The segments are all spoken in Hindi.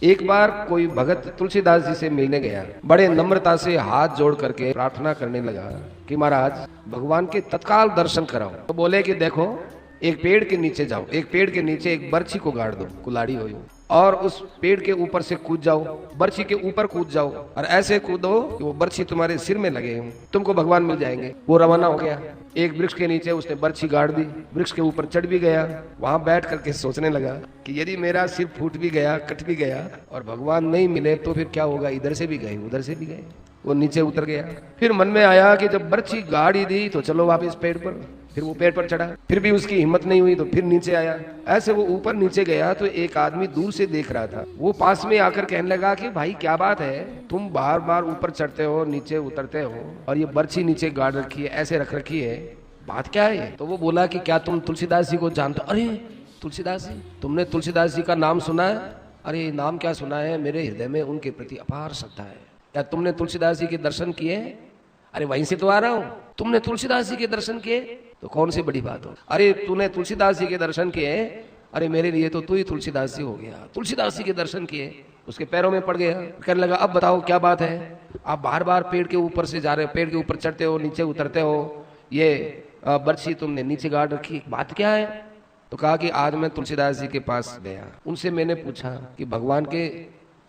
एक बार कोई भगत तुलसीदास जी से मिलने गया, बड़े नम्रता से हाथ जोड़ करके प्रार्थना करने लगा कि महाराज भगवान के तत्काल दर्शन कराओ। तो बोले कि देखो, एक पेड़ के नीचे जाओ, एक पेड़ के नीचे एक बर्छी को गाड़ दो, कुल्हाड़ी हो, और उस पेड़ के ऊपर से कूद जाओ, बर्छी के ऊपर कूद जाओ और ऐसे कूदो कि वो बर्छी तुम्हारे सिर में लगे, तुमको भगवान मिल जाएंगे। वो रवाना हो गया, एक वृक्ष के नीचे उसने बर्छी गाड़ दी, वृक्ष के ऊपर चढ़ भी गया। वहां बैठ करके सोचने लगा कि यदि मेरा सिर फूट भी गया, कट भी गया और भगवान नहीं मिले तो फिर क्या होगा, इधर से भी गए उधर से भी गए। वो नीचे उतर गया। फिर मन में आया कि जब बर्छी गाड़ी दी तो चलो वापस पेड़ पर। फिर वो पेड़ पर चढ़ा, फिर भी उसकी हिम्मत नहीं हुई तो फिर नीचे आया। ऐसे वो ऊपर नीचे गया तो एक आदमी दूर से देख रहा था। वो पास में आकर कहने लगा कि भाई क्या बात है, तुम बार बार ऊपर चढ़ते हो नीचे उतरते हो और ये बर्छी नीचे गाड़ रखी है, ऐसे रख रखी है, बात क्या है? तो वो बोला कि क्या तुम तुलसीदास जी को जानते हो? अरे तुलसीदास जी, तुमने तुलसीदास जी का नाम सुना है? अरे नाम क्या सुना है, मेरे हृदय में उनके प्रति अपार श्रद्धा है। क्या तुमने तुलसीदास जी के दर्शन किए? अरे वहीं से तो आ रहा हूं। तुमने तुलसीदास जी के दर्शन किए तो कौन सी बड़ी बात हो। अरे तूने तुलसीदास जी के दर्शन किए, अरे मेरे लिए तो तू ही तुलसीदास जी हो गया। तुलसीदास जी के दर्शन किए, उसके पैरों में पड़ गया। कहने लगा अब बताओ क्या बात है, आप बार बार पेड़ के ऊपर से जा रहे हो, पेड़ के ऊपर चढ़ते हो नीचे उतरते हो, ये बर्छी तुमने नीचे गाड़ रखी, बात क्या है? तो कहा कि आज मैं तुलसीदास जी के पास गया, उनसे मैंने पूछा कि भगवान के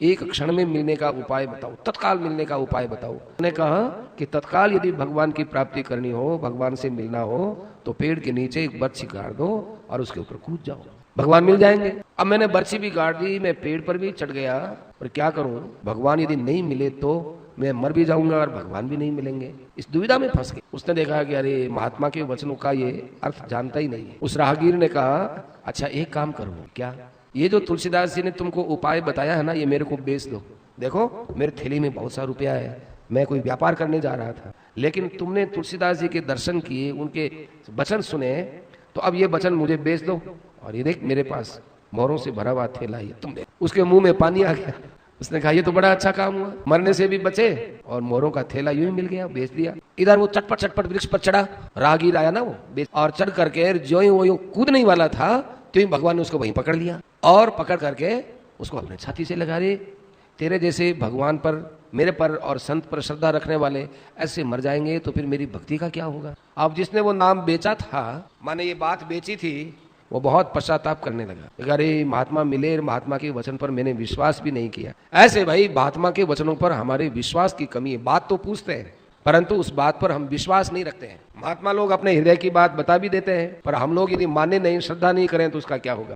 एक क्षण में मिलने का उपाय बताओ, तत्काल मिलने का उपाय बताओ। उन्होंने कहा कि तत्काल यदि भगवान की प्राप्ति करनी हो, भगवान से मिलना हो तो पेड़ के नीचे एक बर्छी गाड़ दो और उसके ऊपर कूद जाओ, भगवान मिल जाएंगे। अब मैंने बर्छी भी गाड़ दी, मैं पेड़ पर भी चढ़ गया, पर क्या करूं, भगवान यदि नहीं मिले तो मैं मर भी जाऊंगा और भगवान भी नहीं मिलेंगे। इस दुविधा में फंस गए। उसने देखा कि अरे महात्मा के वचनों का ये अर्थ जानता ही नहीं है। उस राहगीर ने कहा अच्छा एक काम करो, क्या? ये जो तुलसीदास जी ने तुमको उपाय बताया है ना, ये मेरे को बेच दो। देखो मेरे थैली में बहुत सा रुपया है, मैं कोई व्यापार करने जा रहा था, लेकिन तुमने तुलसीदास जी के दर्शन किए, उनके वचन सुने, तो अब ये वचन मुझे बेच दो। और ये देख मेरे पास मोहरों से भरा हुआ थैला, ये तुम देख। उसके मुंह में पानी आ गया। उसने कहा ये तो बड़ा अच्छा काम हुआ, मरने से भी बचे और मोहरों का थैला यूं ही मिल गया, बेच दिया। इधर वो चटपट चटपट वृक्ष पर चढ़ा, राहगीर आया ना वो, और चढ़ करके जो ही वो यूं कूदने ही वाला था तो ही भगवान ने उसको वहीं पकड़ लिया और पकड़ करके उसको अपने छाती से लगा रहे। तेरे जैसे भगवान पर, मेरे पर और संत पर श्रद्धा रखने वाले ऐसे मर जाएंगे तो फिर मेरी भक्ति का क्या होगा। अब जिसने वो नाम बेचा था, माने ये बात बेची थी, वो बहुत पश्चाताप करने लगा। अरे महात्मा मिले, महात्मा के वचन पर मैंने विश्वास भी नहीं किया। ऐसे भाई महात्मा के वचनों पर हमारे विश्वास की कमी है। बात तो पूछते हैं परंतु उस बात पर हम विश्वास नहीं रखते हैं। महात्मा लोग अपने हृदय की बात बता भी देते हैं, पर हम लोग यदि माने नहीं, श्रद्धा नहीं करें तो उसका क्या होगा।